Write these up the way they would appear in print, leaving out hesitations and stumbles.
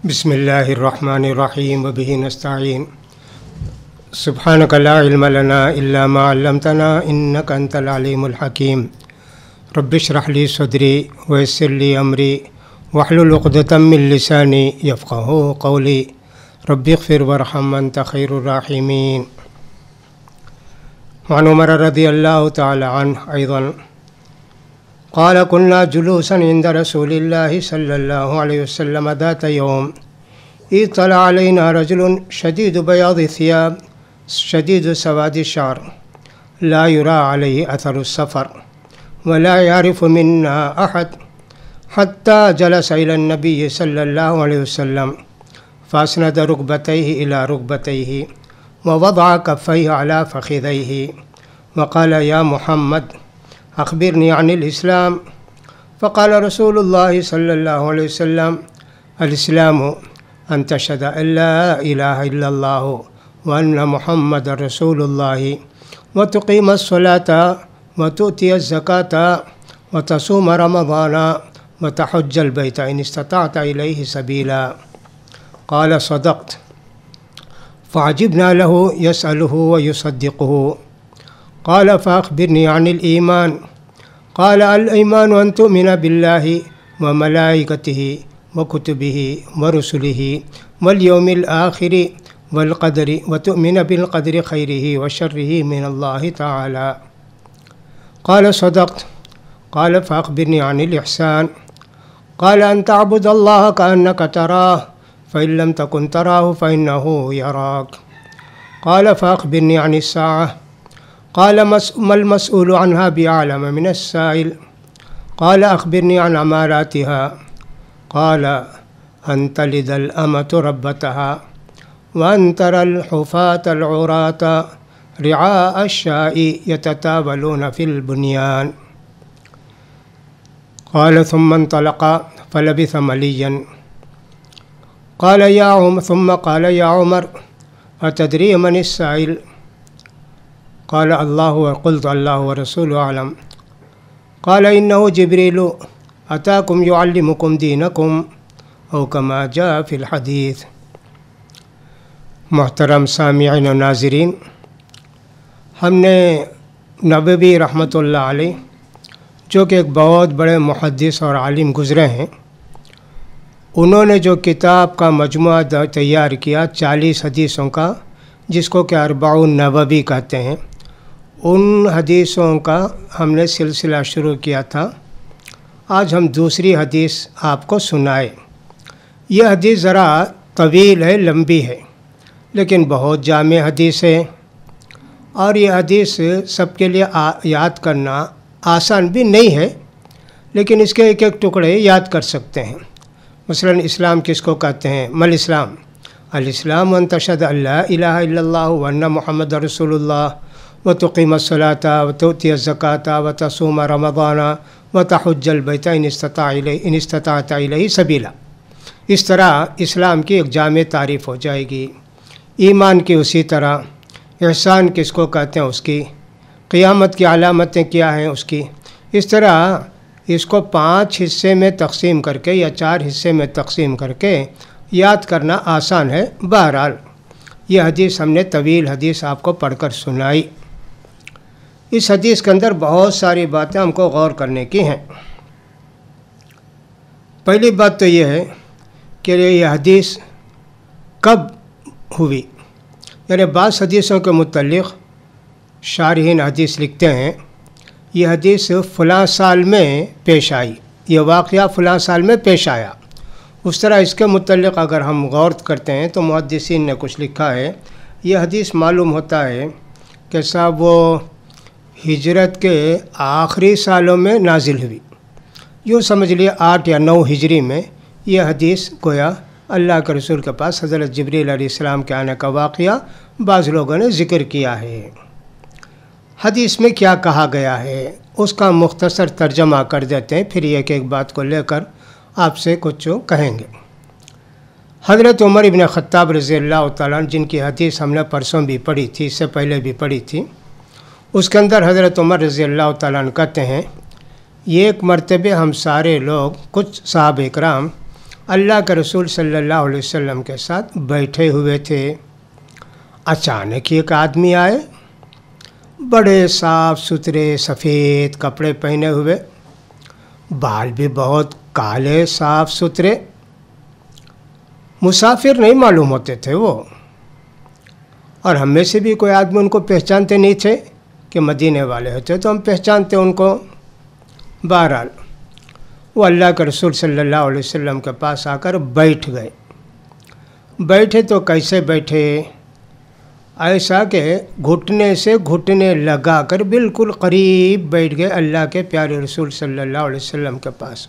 بسم اللہ الرحمن الرحیم وبہ نستعین سبحانک لا علم لنا الا ما علمتنا انک انت العلیم الحکیم رب اشرح لی صدری ویسر لی امری واحلل عقدۃ من لسانی یفقہوا قولی رب اغفر وارحم انت خیر الراحمین. وعن عمر رضی اللہ تعالی عنہ ایضا قال كنا جلوسا عند رسول الله صلى الله عليه وسلم ذات يوم اطلع علينا رجل شديد بياض الثياب شديد سواد الشعر لا يرى عليه أثر السفر ولا يعرف منا أحد حتى جلس إلى النبي صلى الله عليه وسلم فأسند ركبتيه إلى ركبتيه ووضع كفيه على فخذيه وقال يا محمد أخبرني عن الإسلام. فقال رسول الله صلى الله عليه وسلم الإسلام أن تشهد أن لا إله إلا الله وأن محمد رسول الله وتقيم الصلاة وتؤتي الزكاة وتصوم رمضان وتحج البيت إن استطعت إليه سبيلا. قال صدقت. فعجبنا له يسأله ويصدقه. قال فأخبرني عن الإيمان. قال الإيمان أن تؤمن بالله وملائكته وكتبه ورسله واليوم الآخر والقدر وتؤمن بالقدر خيره وشره من الله تعالى. قال صدقت. قال فأخبرني عن الإحسان. قال أن تعبد الله كأنك تراه فإن لم تكن تراه فإنه يراك. قال فأخبرني عن الساعة. قال ما المسؤول عنها بأعلم من السائل. قال أخبرني عن أماراتها. قال أن تلد الأمة ربتها وأن ترى الحفاة العراة رعاء الشاء يتتابلون في البنيان. قال ثم انطلق فلبث مليا. قال يا عمر ثم قال يا عمر أتدري من السائل؟ قال الله. وقلت الله ورسوله أعلم. قال إنه جبريل أتاكم يعلمكم دينكم أو كما جاء في الحديث. محترم سامعین و ناظرین، ہم نے نبوی رحمۃ اللہ علیہ جو کہ ایک بہت بڑے محدث اور عالم گزرے ہیں، انہوں نے جو کتاب کا مجموعہ تیار کیا 40 حدیثوں کا، جس کو کہ 40 نبوی کہتے ہیں، ان حدیثوں کا ہم نے سلسلہ شروع کیا تھا. آج ہم دوسری حدیث آپ کو سنائے. یہ حدیث ذرا طویل ہے، لمبی ہے، لیکن بہت جامع حدیث ہے، اور یہ حدیث سب کے لیے یاد کرنا آسان بھی نہیں ہے، لیکن اس کے ایک ایک ٹکڑے یاد کر سکتے ہیں. مثلا اسلام کس کو کہتے ہیں؟ مل اسلام. الاسلام ان تشهد ان لا الہ الا اللہ وان محمد رسول اللہ وتقیم الصلاة وتؤتی الزکاة وتصوم رمضان وتحج البیت ان استطعت الیہ سبیلا. اس طرح اسلام کی ایک جامع تعریف ہو جائے گی، ایمان کی اسی طرح، احسان کس کو کہتے ہیں اس کی، قیامت کی علامتیں کیا ہیں اس کی. اس طرح اس کو 5 حصے میں تقسیم کر کے یا 4 حصے میں تقسیم کر کے یاد کرنا آسان ہے. بہرحال یہ حدیث ہم نے طویل حدیث آپ کو پڑھ کر سنائی. اس حدیث کے اندر بہت ساری باتیں ہم کو غور کرنے کی ہیں. پہلی بات تو یہ ہے کہ یہ حدیث کب ہوئی. یعنی بعض حدیثوں کے متعلق شارحین حدیث لکھتے ہیں یہ حدیث فلاں سال میں پیش آئی، یہ واقعہ فلاں سال میں پیش آیا. اس طرح اس کے متعلق اگر ہم غور کرتے ہیں تو محدثین نے کچھ لکھا ہے. یہ حدیث معلوم ہوتا ہے کہ صاحب وہ ہجرت کے آخری سالوں میں نازل ہوئی. یوں سمجھ لیے 8 یا 9 ہجری میں یہ حدیث گویا اللہ کے رسول کے پاس حضرت جبریل علیہ السلام کے آنے کا واقعہ بعض لوگوں نے ذکر کیا ہے. حدیث میں کیا کہا گیا ہے اس کا مختصر ترجمہ کر دیتے ہیں، پھر ایک ایک بات کو لے کر آپ سے کچھ کہیں گے. حضرت عمر ابن خطاب رضی اللہ تعالیٰ عنہ، جن کی حدیث ہم نے پرسوں بھی پڑھی تھی، اس سے پہلے بھی پڑھی تھی، اس کے اندر حضرت عمر رضی اللہ تعالیٰ عنہ کہتے ہیں ایک مرتبہ ہم سارے لوگ، کچھ صحابہ کرام اللہ کے رسول صلی اللہ علیہ وسلم کے ساتھ بیٹھے ہوئے تھے۔ اچانک ایک آدمی آئے، بڑے صاف ستھرے سفید کپڑے پہنے ہوئے، بال بھی بہت کالے صاف ستھرے، مسافر نہیں معلوم ہوتے تھے وہ، اور ہم میں سے بھی کوئی آدمی ان کو پہچانتے نہیں تھے کہ مدینے والے ہوتے تو ہم پہچانتے ان کو۔ بہرحال وہ اللہ کے رسول صلی اللہ علیہ وسلم کے پاس آ کر بیٹھ گئے۔ بیٹھے تو کیسے بیٹھے؟ ایسا کہ گھٹنے سے گھٹنے لگا کر بالکل قریب بیٹھ گئے اللہ کے پیارے رسول صلی اللہ علیہ وسلم کے پاس،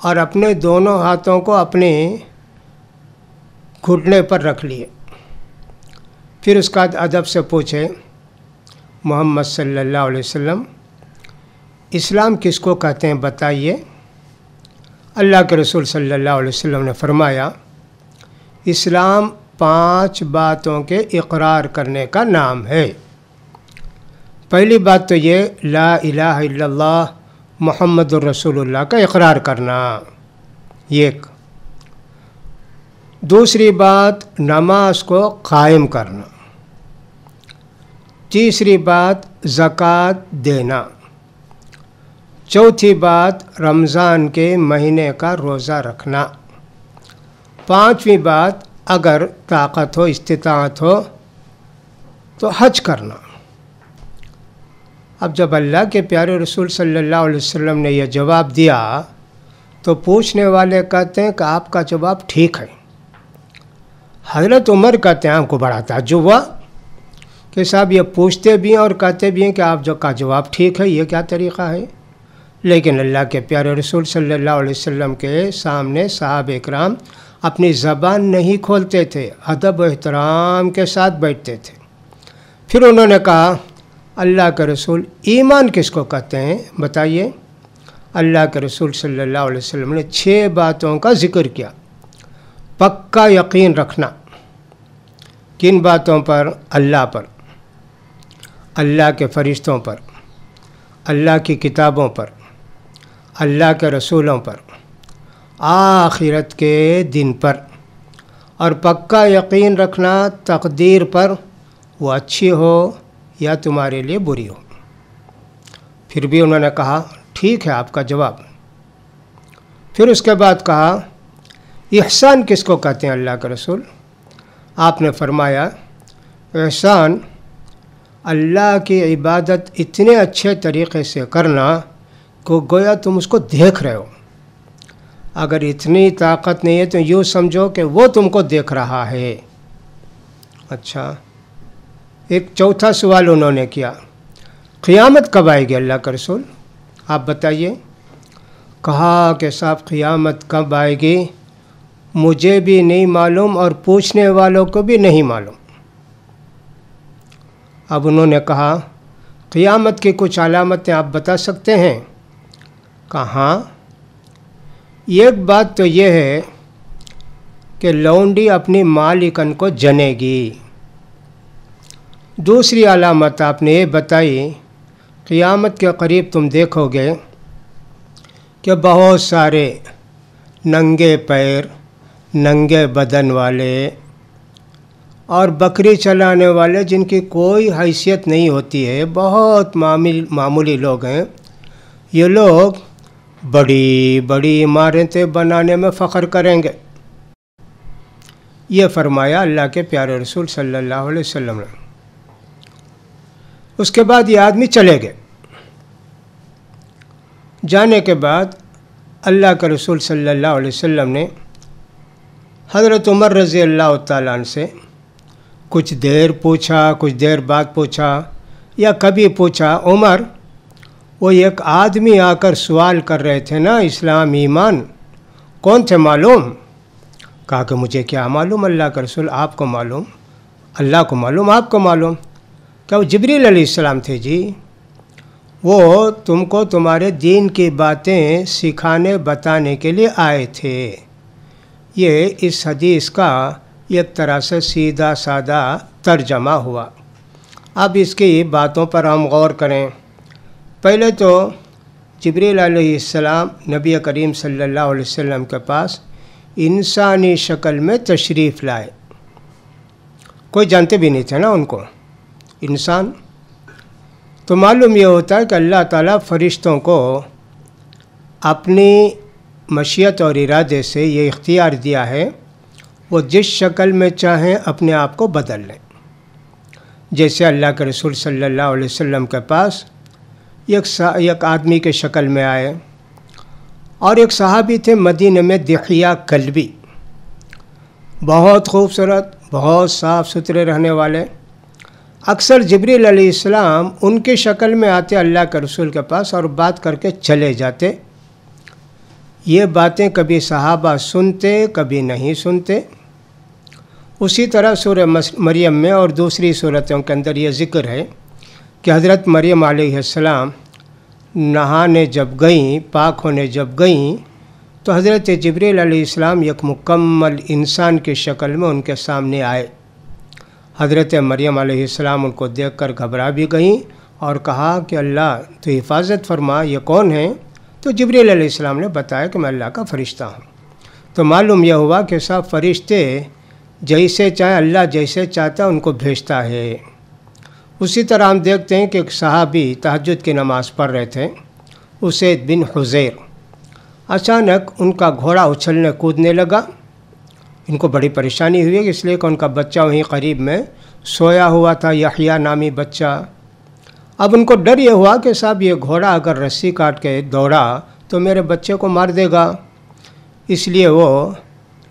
اور اپنے دونوں ہاتھوں کو اپنے گھٹنے پر رکھ لیے۔ پھر اس کا ادب سے پوچھے، محمد صلی اللہ علیہ وسلم اسلام کس کو کہتے ہیں بتائیے؟ اللہ کے رسول صلی اللہ علیہ وسلم نے فرمایا، اسلام 5 باتوں کے اقرار کرنے کا نام ہے۔ پہلی بات تو یہ لا الہ الا اللہ محمد الرسول اللہ کا اقرار کرنا، ایک۔ دوسری بات نماز کو قائم کرنا۔ تیسری بات زکوٰۃ دینا۔ چوتھی بات رمضان کے مہینے کا روزہ رکھنا۔ پانچویں بات اگر طاقت ہو استطاعت ہو تو حج کرنا۔ اب جب اللہ کے پیارے رسول صلی اللہ علیہ وسلم نے یہ جواب دیا تو پوچھنے والے کہتے ہیں کہ آپ کا جواب ٹھیک ہے۔ حضرت عمر کہتے ہیں ہم کو بڑا تعجب ہوا کہ صاحب یہ پوچھتے بھی ہیں اور کہتے بھی ہیں کہ آپ کا جواب ٹھیک ہے، یہ کیا طریقہ ہے؟ لیکن اللہ کے پیارے رسول صلی اللہ علیہ وسلم کے سامنے صحابہ اکرام اپنی زبان نہیں کھولتے تھے، ادب و احترام کے ساتھ بیٹھتے تھے۔ پھر انہوں نے کہا، اللہ کے رسول ایمان کس کو کہتے ہیں بتائیے؟ اللہ کے رسول صلی اللہ علیہ وسلم نے 6 باتوں کا ذکر کیا۔ پکا یقین رکھنا۔ کن باتوں پر؟ اللہ پر، اللہ کے فرشتوں پر، اللہ کی کتابوں پر، اللہ کے رسولوں پر، آخرت کے دن پر، اور پکا یقین رکھنا تقدیر پر، وہ اچھی ہو یا تمہارے لیے بری ہو۔ پھر بھی انہوں نے کہا ٹھیک ہے آپ کا جواب۔ پھر اس کے بعد کہا احسان کس کو کہتے ہیں اللہ کے رسول؟ آپ نے فرمایا احسان اللہ کی عبادت اتنے اچھے طریقے سے کرنا کہ گویا تم اس کو دیکھ رہے ہو۔ اگر اتنی طاقت نہیں ہے تو یوں سمجھو کہ وہ تم کو دیکھ رہا ہے۔ اچھا، ایک چوتھا سوال انہوں نے کیا، قیامت کب آئے گی اللہ کے رسول؟ آپ بتائیے۔ کہا کہ صاحب قیامت کب آئے گی مجھے بھی نہیں معلوم اور پوچھنے والوں کو بھی نہیں معلوم۔ اب انہوں نے کہا قیامت کی کچھ علامتیں آپ بتا سکتے ہیں؟ کہاں؟ ایک بات تو یہ ہے کہ لونڈی اپنی مالکن کو جنے گی۔ دوسری علامت آپ نے یہ بتائی قیامت کے قریب تم دیکھو گے کہ بہت سارے ننگے پیر، ننگے بدن والے اور بکری چلانے والے جن کی کوئی حیثیت نہیں ہوتی ہے، بہت معمولی لوگ ہیں، یہ لوگ بڑی بڑی عمارتیں بنانے میں فخر کریں گے۔ یہ فرمایا اللہ کے پیارے رسول صلی اللہ علیہ وسلم نے۔ اس کے بعد یہ آدمی چلے گئے۔ جانے کے بعد اللہ کے رسول صلی اللہ علیہ وسلم نے حضرت عمر رضی اللہ تعالیٰ عنہ سے کچھ دیر پوچھا، کچھ دیر بعد پوچھا، یا کبھی پوچھا عمر وہ ایک آدمی آ کر سوال کر رہے تھے نا اسلام ایمان، کون تھے معلوم؟ کہا کہ مجھے کیا معلوم اللہ کے رسول، آپ کو معلوم، اللہ کو معلوم، آپ کو معلوم۔ کہ وہ جبریل علیہ السلام تھے جی، وہ تم کو تمہارے دین کی باتیں سکھانے بتانے کے لیے آئے تھے۔ یہ اس حدیث کا ایک طرح سے سیدھا سادہ ترجمہ ہوا۔ اب اس کی باتوں پر ہم غور کریں۔ پہلے تو جبریل علیہ السلام نبی کریم صلی اللہ علیہ وسلم کے پاس انسانی شکل میں تشریف لائے. کوئی جانتے بھی نہیں تھے نا ان کو انسان. تو معلوم یہ ہوتا ہے کہ اللہ تعالیٰ فرشتوں کو اپنی مشیت اور ارادے سے یہ اختیار دیا ہے وہ جس شکل میں چاہیں اپنے آپ کو بدل لیں. جیسے اللہ کے رسول صلی اللہ علیہ وسلم کے پاس ایک آدمی کے شکل میں آئے، اور ایک صحابی تھے مدینہ میں دحیہ کلبی، بہت خوبصورت، بہت صاف ستھرے رہنے والے. اکثر جبریل علیہ السلام ان کی شکل میں آتے اللہ کے رسول کے پاس اور بات کر کے چلے جاتے. یہ باتیں کبھی صحابہ سنتے کبھی نہیں سنتے. اسی طرح سورہ مریم میں اور دوسری صورتوں کے اندر یہ ذکر ہے کہ حضرت مریم علیہ السلام نہانے جب گئیں، پاک ہونے جب گئیں، تو حضرت جبریل علیہ السلام ایک مکمل انسان کی شکل میں ان کے سامنے آئے. حضرت مریم علیہ السلام ان کو دیکھ کر گھبرا بھی گئیں اور کہا کہ اللہ تو حفاظت فرما، یہ کون ہیں؟ تو جبریل علیہ السلام نے بتایا کہ میں اللہ کا فرشتہ ہوں. تو معلوم یہ ہوا کہ سب فرشتے جیسے چاہیں اللہ جیسے چاہتا ہے ان کو بھیجتا ہے. اسی طرح ہم دیکھتے ہیں کہ ایک صحابی تہجد کی نماز پڑھ رہے تھے، اسید بن حضیر. اچانک ان کا گھوڑا اچھلنے کودنے لگا. ان کو بڑی پریشانی ہوئی اس لیے کہ ان کا بچہ وہیں قریب میں سویا ہوا تھا، یحییٰ نامی بچہ. اب ان کو ڈر یہ ہوا کہ صاحب یہ گھوڑا اگر رسی کاٹ کے دوڑا تو میرے بچے کو مار دے گا. اس لیے وہ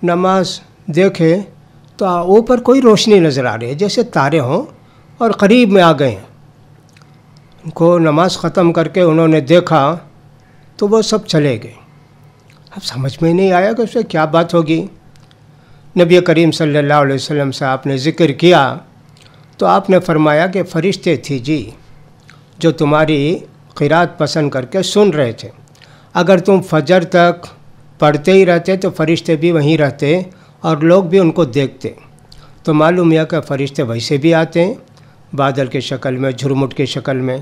نماز دیکھے تو اوپر کوئی روشنی نظر آ رہی ہے جیسے تارے ہوں، اور قریب میں آ گئے ہیں. ان کو نماز ختم کر کے انہوں نے دیکھا تو وہ سب چلے گئے. اب سمجھ میں نہیں آیا کہ اس سے کیا بات ہوگی. نبی کریم صلی اللہ علیہ وسلم سے آپ نے ذکر کیا تو آپ نے فرمایا کہ فرشتے تھی جی جو تمہاری قرات پسند کر کے سن رہے تھے. اگر تم فجر تک پڑھتے ہی رہتے تو فرشتے بھی وہیں رہتے اور لوگ بھی ان کو دیکھتے. تو معلوم ہے کہ فرشتے ویسے بھی آتے ہیں بادل کی شکل میں، جھرمٹ کی شکل میں.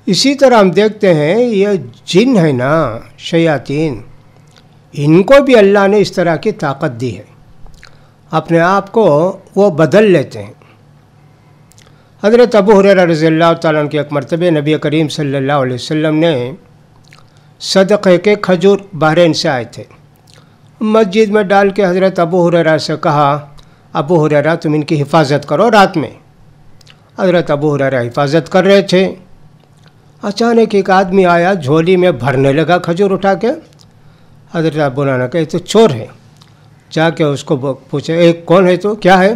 اسی طرح ہم دیکھتے ہیں یہ جن ہے نا، شیاطین، ان کو بھی اللہ نے اس طرح کی طاقت دی ہے، اپنے آپ کو وہ بدل لیتے ہیں. حضرت ابو ہریرہ رضی اللہ تعالیٰ عنہ کے ایک مرتبہ نبی کریم صلی اللہ علیہ وسلم نے صدقے کے کھجور بحرین سے آئے تھے. مسجد میں ڈال کے حضرت ابو ہریرہ سے کہا ابو ہریرہ تم ان کی حفاظت کرو رات میں. حضرت ابو ہریرہ حفاظت کر رہے تھے. اچانک ایک آدمی آیا، جھولی میں بھرنے لگا کھجور اٹھا کے. حضرت ابو ہریرہ کہے تو چور ہے. جا کے اس کو پوچھے ایک کون ہے تو کیا ہے؟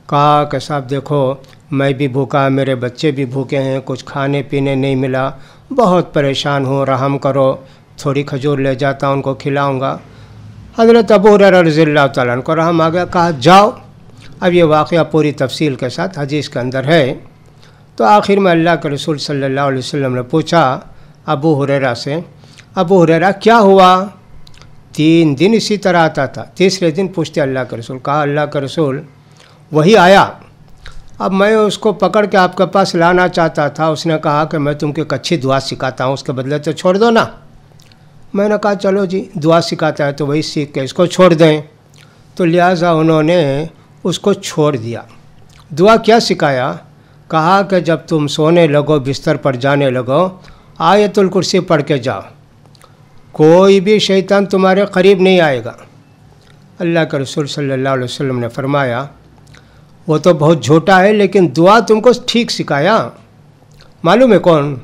کہا کہ صاحب دیکھو میں بھی بھوکا، میرے بچے بھی بھوکے ہیں، کچھ کھانے پینے نہیں ملا، بہت پریشان ہوں، رحم کرو، تھوڑی کھجور لے جاتا ہوں ان کو کھلاؤں گا. حضرت ابو ہریرہ رضی اللہ تعالیٰ عنہ کو رحم آ گیا، کہا جاؤ. اب یہ واقعہ پوری تفصیل کے ساتھ حدیث کے اندر ہے. تو آخر میں اللہ کے رسول صلی اللہ علیہ وسلم نے پوچھا ابو ہریرہ سے، ابو ہریرہ کیا ہوا؟ 3 دن اسی طرح آتا تھا. تیسرے دن پوچھتے اللہ کے رسول. کہا اللہ کے رسول وہی آیا، اب میں اس کو پکڑ کے آپ کے پاس لانا چاہتا تھا. اس نے کہا کہ میں تم کو ایک اچھی دعا سکھاتا ہوں، اس کے بدلے تو چھوڑ دو نا. میں نے کہا چلو جی دعا سکھاتا ہے تو وہی سیکھ کے اس کو چھوڑ دیں. تو لہٰذا انہوں نے اس کو چھوڑ دیا. دعا کیا سکھایا؟ کہا کہ جب تم سونے لگو، بستر پر جانے لگو، آیت الکرسی پڑھ کے جاؤ، کوئی بھی شیطان تمہارے قریب نہیں آئے گا. اللہ کے رسول صلی اللہ علیہ وسلم نے فرمایا وہ تو بہت جھوٹا ہے لیکن دعا تم کو ٹھیک سکھایا. معلوم ہے کون؟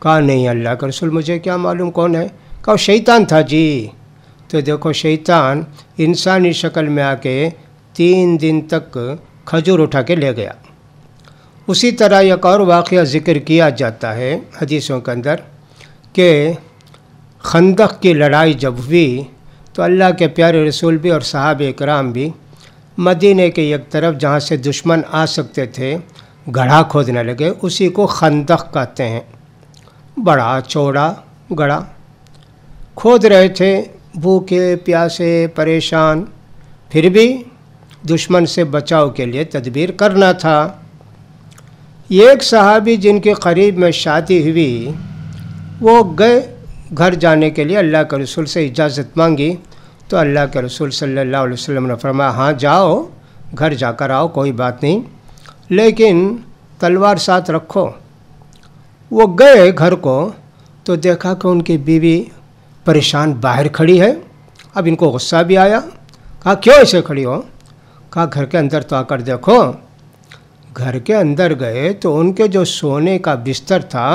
کہا نہیں اللہ کے رسول مجھے کیا معلوم کون ہے. کہا شیطان تھا جی. تو دیکھو شیطان انسانی شکل میں آ کے 3 دن تک کھجور اٹھا کے لے گیا. اسی طرح ایک اور واقعہ ذکر کیا جاتا ہے حدیثوں کے اندر کہ خندق کی لڑائی جب ہوئی تو اللہ کے پیارے رسول بھی اور صحابہ کرام بھی مدینے کے ایک طرف جہاں سے دشمن آ سکتے تھے گڑھا کھودنے لگے. اسی کو خندق کہتے ہیں. بڑا چوڑا گڑھا کھود رہے تھے، بھوکے پیاسے پریشان، پھر بھی دشمن سے بچاؤ کے لیے تدبیر کرنا تھا. ایک صحابی جن کے قریب میں شادی ہوئی وہ گئے گھر جانے کے لیے، اللہ کے رسول سے اجازت مانگی تو اللہ کے رسول صلی اللہ علیہ وسلم نے فرمایا ہاں جاؤ، گھر جا کر آؤ، کوئی بات نہیں، لیکن تلوار ساتھ رکھو۔ وہ گئے گھر کو تو دیکھا کہ ان کی بیوی پریشان باہر کھڑی ہے۔ اب ان کو غصہ بھی آیا، کہا کیوں ایسے کھڑی ہو؟ کہا گھر کے اندر تو آ کر دیکھو۔ گھر کے اندر گئے تو ان کے جو سونے کا بستر تھا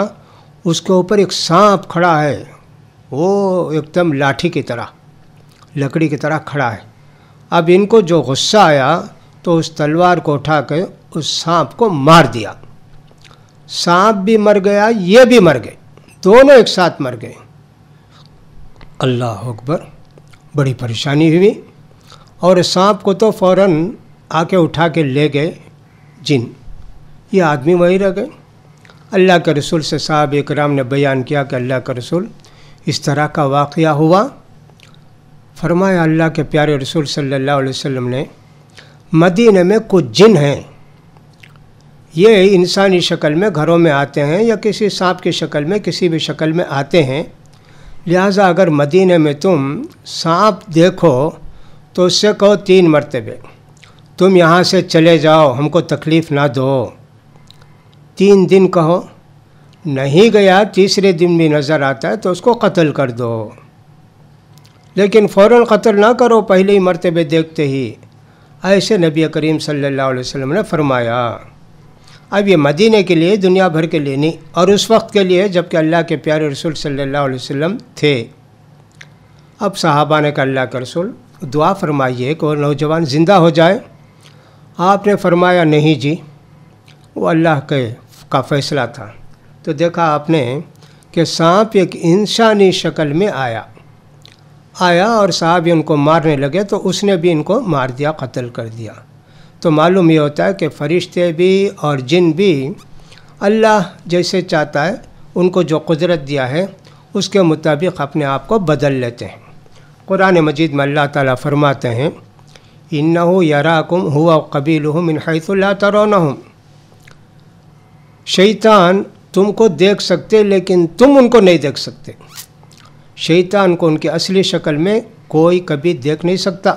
اس کے اوپر ایک سانپ کھڑا ہے، وہ ایک دم لاٹھی کی طرح، لکڑی کی طرح کھڑا ہے۔ اب ان کو جو غصہ آیا تو اس تلوار کو اٹھا کے اس سانپ کو مار دیا۔ سانپ بھی مر گیا، یہ بھی مر گئے، دونوں ایک ساتھ مر گئے۔ اللہ اکبر، بڑی پریشانی ہوئی، اور سانپ کو تو فوراً آ کے اٹھا کے لے گئے جن، یہ آدمی وہیں رہ گئے۔ اللہ کے رسول سے صحابہ کرام نے بیان کیا کہ اللہ کا رسول اس طرح کا واقعہ ہوا۔ فرمایا اللہ کے پیارے رسول صلی اللہ علیہ وسلم نے مدینہ میں کچھ جن ہیں، یہ انسانی شکل میں گھروں میں آتے ہیں یا کسی سانپ کی شکل میں، کسی بھی شکل میں آتے ہیں، لہٰذا اگر مدینہ میں تم سانپ دیکھو تو اس سے کہو 3 مرتبے تم یہاں سے چلے جاؤ، ہم کو تکلیف نہ دو۔ 3 دن کہو، نہیں گیا، تیسرے دن بھی نظر آتا ہے تو اس کو قتل کر دو، لیکن فوراً قتل نہ کرو پہلے ہی مرتبے دیکھتے ہی۔ ایسے نبی کریم صلی اللہ علیہ وسلم نے فرمایا۔ اب یہ مدینہ کے لیے، دنیا بھر کے لیے نہیں، اور اس وقت کے لیے جب کہ اللہ کے پیارے رسول صلی اللہ علیہ وسلم تھے۔ اب صحابہ نے کہا اللہ کے رسول دعا فرمائیے کہ وہ نوجوان زندہ ہو جائے۔ آپ نے فرمایا نہیں جی، وہ اللہ کا فیصلہ تھا۔ تو دیکھا آپ نے کہ سانپ ایک انسانی شکل میں آیا اور صاحب ان کو مارنے لگے تو اس نے بھی ان کو مار دیا، قتل کر دیا۔ تو معلوم یہ ہوتا ہے کہ فرشتے بھی اور جن بھی اللہ جیسے چاہتا ہے، ان کو جو قدرت دیا ہے اس کے مطابق اپنے آپ کو بدل لیتے ہیں۔ قرآن مجید میں اللہ تعالیٰ فرماتے ہیں اِنَّهُ يَرَاكُمْ هُوَ وَقَبِيلُهُ مِنْ حَيْثُ لَا تَرَوْنَهُمْ، شیطان تم کو دیکھ سکتے لیکن تم ان کو نہیں دیکھ سکتے۔ شیطان کو ان کی اصلی شکل میں کوئی کبھی دیکھ نہیں سکتا،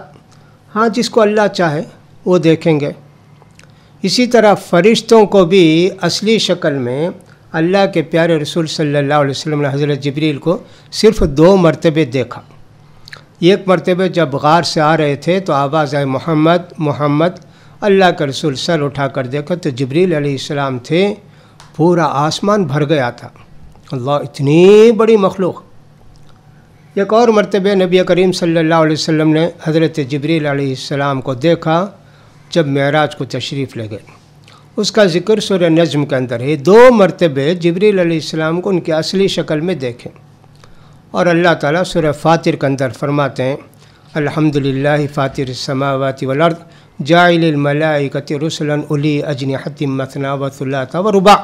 ہاں جس کو اللہ چاہے وہ دیکھیں گے۔ اسی طرح فرشتوں کو بھی اصلی شکل میں اللہ کے پیارے رسول صلی اللہ علیہ وسلم نے حضرت جبریل کو صرف 2 مرتبے دیکھا۔ ایک مرتبہ جب غار سے آ رہے تھے تو آواز آئی محمد محمد، اللہ کا رسول سر اٹھا کر دیکھا تو جبریل علیہ السلام تھے، پورا آسمان بھر گیا تھا، اللہ اتنی بڑی مخلوق۔ ایک اور مرتبہ نبی کریم صلی اللہ علیہ وسلم نے حضرت جبریل علیہ السلام کو دیکھا جب معراج کو تشریف لے گئے، اس کا ذکر سورہ نجم کے اندر ہے۔ 2 مرتبے جبریل علیہ السلام کو ان کی اصلی شکل میں دیکھیں۔ اور اللہ تعالیٰ سورہ فاطر کے اندر فرماتے ہیں الحمدللہ فاطر السماوات والارض جاعل الملائکۃ رسلا اولی اجنحۃ مثنی وثلاث ورباع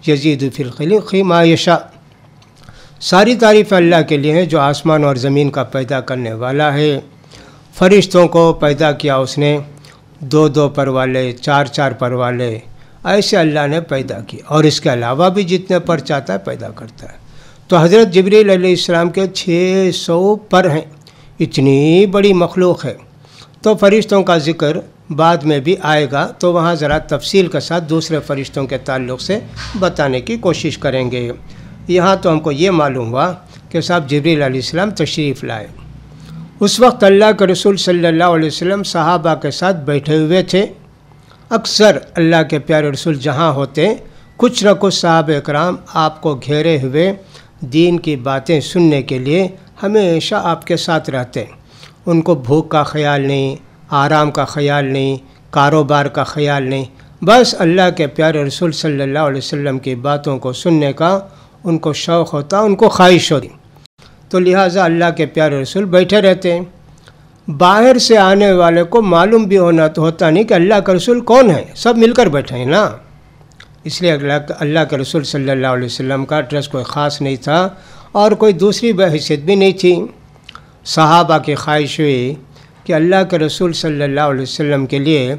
یزید فی الخلق ما یشاء۔ ساری تعریف اللہ کے لیے ہے جو آسمان اور زمین کا پیدا کرنے والا ہے۔ فرشتوں کو پیدا کیا اس نے، 2 پر والے، 4 پر والے، ایسے اللہ نے پیدا کیا، اور اس کے علاوہ بھی جتنے پر چاہتا ہے پیدا کرتا ہے۔ تو حضرت جبریل علیہ السلام کے 600 پر ہیں، اتنی بڑی مخلوق ہے۔ تو فرشتوں کا ذکر بعد میں بھی آئے گا، تو وہاں ذرا تفصیل کے ساتھ دوسرے فرشتوں کے تعلق سے بتانے کی کوشش کریں گے۔ یہاں تو ہم کو یہ معلوم ہوا کہ صاحب جبریل علیہ السلام تشریف لائے۔ اس وقت اللہ کے رسول صلی اللہ علیہ وسلم صحابہ کے ساتھ بیٹھے ہوئے تھے۔ اکثر اللہ کے پیارے رسول جہاں ہوتے کچھ نہ کچھ صحابہ کرام آپ کو گھیرے ہوئے دین کی باتیں سننے کے لیے ہمیشہ آپ کے ساتھ رہتے۔ ان کو بھوک کا خیال نہیں، آرام کا خیال نہیں، کاروبار کا خیال نہیں، بس اللہ کے پیارے رسول صلی اللہ علیہ وسلم کی باتوں کو سننے کا ان کو شوق ہوتا، ان کو خواہش ہوتی، تو لہٰذا اللہ کے پیارے رسول بیٹھے رہتے ہیں۔ باہر سے آنے والے کو معلوم بھی ہوتا نہیں کہ اللہ کا رسول کون ہے، سب مل کر بیٹھے ہیں نا۔ اس لیے اللہ کے رسول صلی اللہ علیہ وسلم کا ڈریس کوئی خاص نہیں تھا اور کوئی دوسری بحیثیت بھی نہیں تھی۔ صحابہ کی خواہش ہوئی کہ اللہ کے رسول صلی اللہ علیہ وسلم کے لیے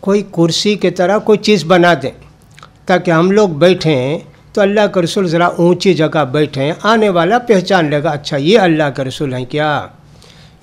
کوئی کرسی کی طرح کوئی چیز بنا دیں تاکہ ہم لوگ بیٹھیں تو اللہ کے رسول ذرا اونچی جگہ بیٹھیں، آنے والا پہچان لے گا اچھا یہ اللہ کے رسول ہیں کیا۔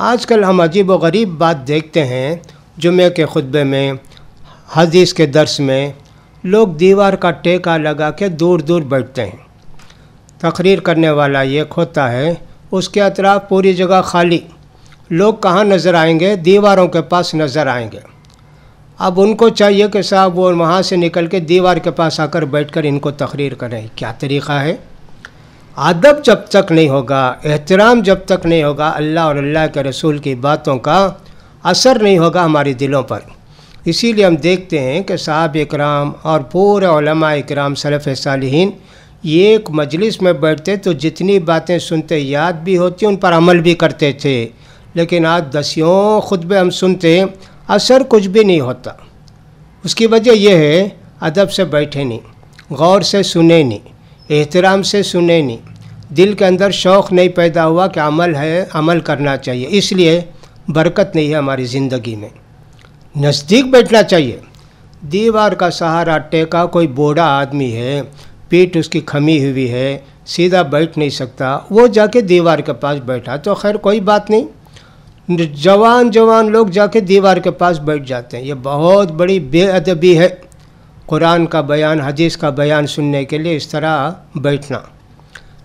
آج کل ہم عجیب و غریب بات دیکھتے ہیں، جمعے کے خطبے میں، حدیث کے درس میں لوگ دیوار کا ٹیکا لگا کے دور دور بیٹھتے ہیں۔ تقریر کرنے والا ایک ہوتا ہے، اس کے اطراف پوری جگہ خالی، لوگ کہاں نظر آئیں گے؟ دیواروں کے پاس نظر آئیں گے۔ اب ان کو چاہیے کہ صاحب وہ وہاں سے نکل کے دیوار کے پاس آ کر بیٹھ کر ان کو تقریر کریں۔ کیا طریقہ ہے؟ ادب جب تک نہیں ہوگا، احترام جب تک نہیں ہوگا، اللہ اور اللہ کے رسول کی باتوں کا اثر نہیں ہوگا ہمارے دلوں پر۔ اسی لیے ہم دیکھتے ہیں کہ صحابہ اکرام اور پورے علماء اکرام سلف صالحین ایک مجلس میں بیٹھتے تو جتنی باتیں سنتے یاد بھی ہوتی ان پر عمل بھی کرتے تھے، لیکن آج دسیوں خطبے ہم سنتے اثر کچھ بھی نہیں ہوتا۔ اس کی وجہ یہ ہے ادب سے بیٹھے نہیں، غور سے سنے نہیں، احترام سے سنے نہیں، دل کے اندر شوق نہیں پیدا ہوا کہ عمل ہے، عمل کرنا چاہیے، اس لیے برکت نہیں ہے ہماری زندگی میں۔ نزدیک بیٹھنا چاہیے۔ دیوار کا سہارا ٹیکا، کوئی بوڑھا آدمی ہے، پیٹھ اس کی کھمی ہوئی ہے، سیدھا بیٹھ نہیں سکتا، وہ جا کے دیوار کے پاس بیٹھا تو خیر کوئی بات نہیں۔ جوان لوگ جا کے دیوار کے پاس بیٹھ جاتے ہیں، یہ بہت بڑی بے ادبی ہے۔ قرآن کا بیان، حدیث کا بیان سننے کے لیے اس طرح بیٹھنا۔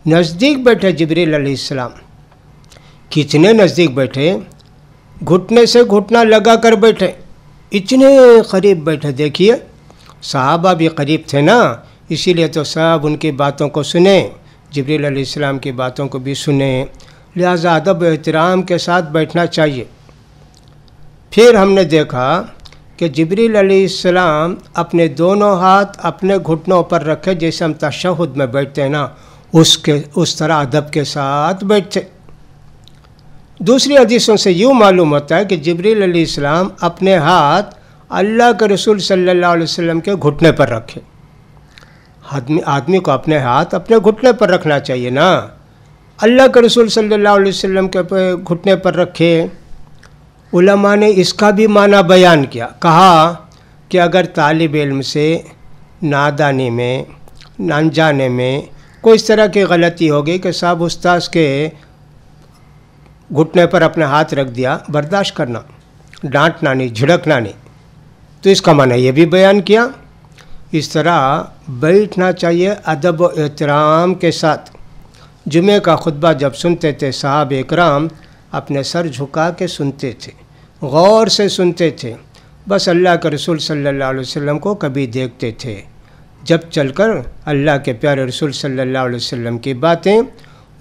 نزدیک بیٹھے جبریل علیہ السلام، کتنے نزدیک بیٹھے، گھٹنے سے گھٹنا لگا کر بیٹھے، اتنے قریب بیٹھے۔ دیکھیے صحابہ بھی قریب تھے نا، اسی لیے تو سب ان کی باتوں کو سنیں، جبریل علیہ السلام کی باتوں کو بھی سنیں، لہذا ادب و احترام کے ساتھ بیٹھنا چاہیے۔ پھر ہم نے دیکھا کہ جبریل علیہ السلام اپنے دونوں ہاتھ اپنے گھٹنوں پر رکھے، جیسے ہم تشہد میں بیٹھتے ہیں نا، اس طرح ادب کے ساتھ بیٹھتے۔ دوسری حدیثوں سے یوں معلوم ہوتا ہے کہ جبریل علیہ السلام اپنے ہاتھ اللہ کے رسول صلی اللہ علیہ وسلم کے گھٹنے پر رکھے۔ آدمی کو اپنے ہاتھ اپنے گھٹنے پر رکھنا چاہیے نا، اللہ کے رسول صلی اللہ علیہ وسلم کے گھٹنے پر رکھے۔ علماء نے اس کا بھی معنی بیان کیا، کہا کہ اگر طالب علم سے نادانی میں، انجانے میں کوئی اس طرح کی غلطی ہوگی کہ صاحب استاذ کے گھٹنے پر اپنے ہاتھ رکھ دیا، برداشت کرنا، ڈانٹنا نہیں، جھڑکنا نہیں، تو اس کا معنی یہ بھی بیان کیا۔ اس طرح بیٹھنا چاہیے ادب و احترام کے ساتھ۔ جمعہ کا خطبہ جب سنتے تھے صحابہ اکرام اپنے سر جھکا کے سنتے تھے، غور سے سنتے تھے، بس اللہ کے رسول صلی اللہ علیہ وسلم کو کبھی دیکھتے تھے، جب چل کر اللہ کے پیارے رسول صلی اللہ علیہ وسلم کی باتیں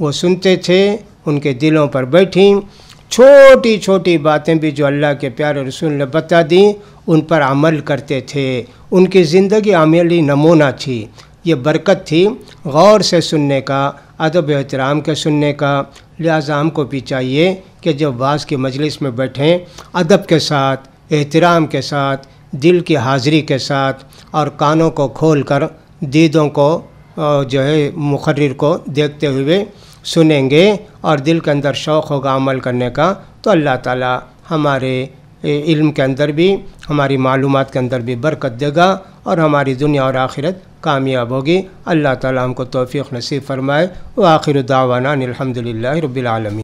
وہ سنتے تھے، ان کے دلوں پر بیٹھیں۔ چھوٹی چھوٹی باتیں بھی جو اللہ کے پیارے رسول نے بتا دیں ان پر عمل کرتے تھے، ان کی زندگی عملی نمونہ تھی۔ یہ برکت تھی غور سے سننے کا، ادب و احترام کے سننے کا۔ لہٰذا ہم کو بھی چاہیے کہ جب واعظ کی مجلس میں بیٹھیں ادب کے ساتھ، احترام کے ساتھ، دل کی حاضری کے ساتھ، اور کانوں کو کھول کر دیدوں کو جو ہے مقرر کو دیکھتے ہوئے سنیں گے اور دل کے اندر شوق ہوگا عمل کرنے کا، تو اللہ تعالی ہمارے علم کے اندر بھی، ہماری معلومات کے اندر بھی برکت دے گا اور ہماری دنیا اور آخرت کامیاب ہوگی۔ اللہ تعالی ہم کو توفیق نصیب فرمائے۔ وآخر دعوانا الحمدللہ رب العالمین۔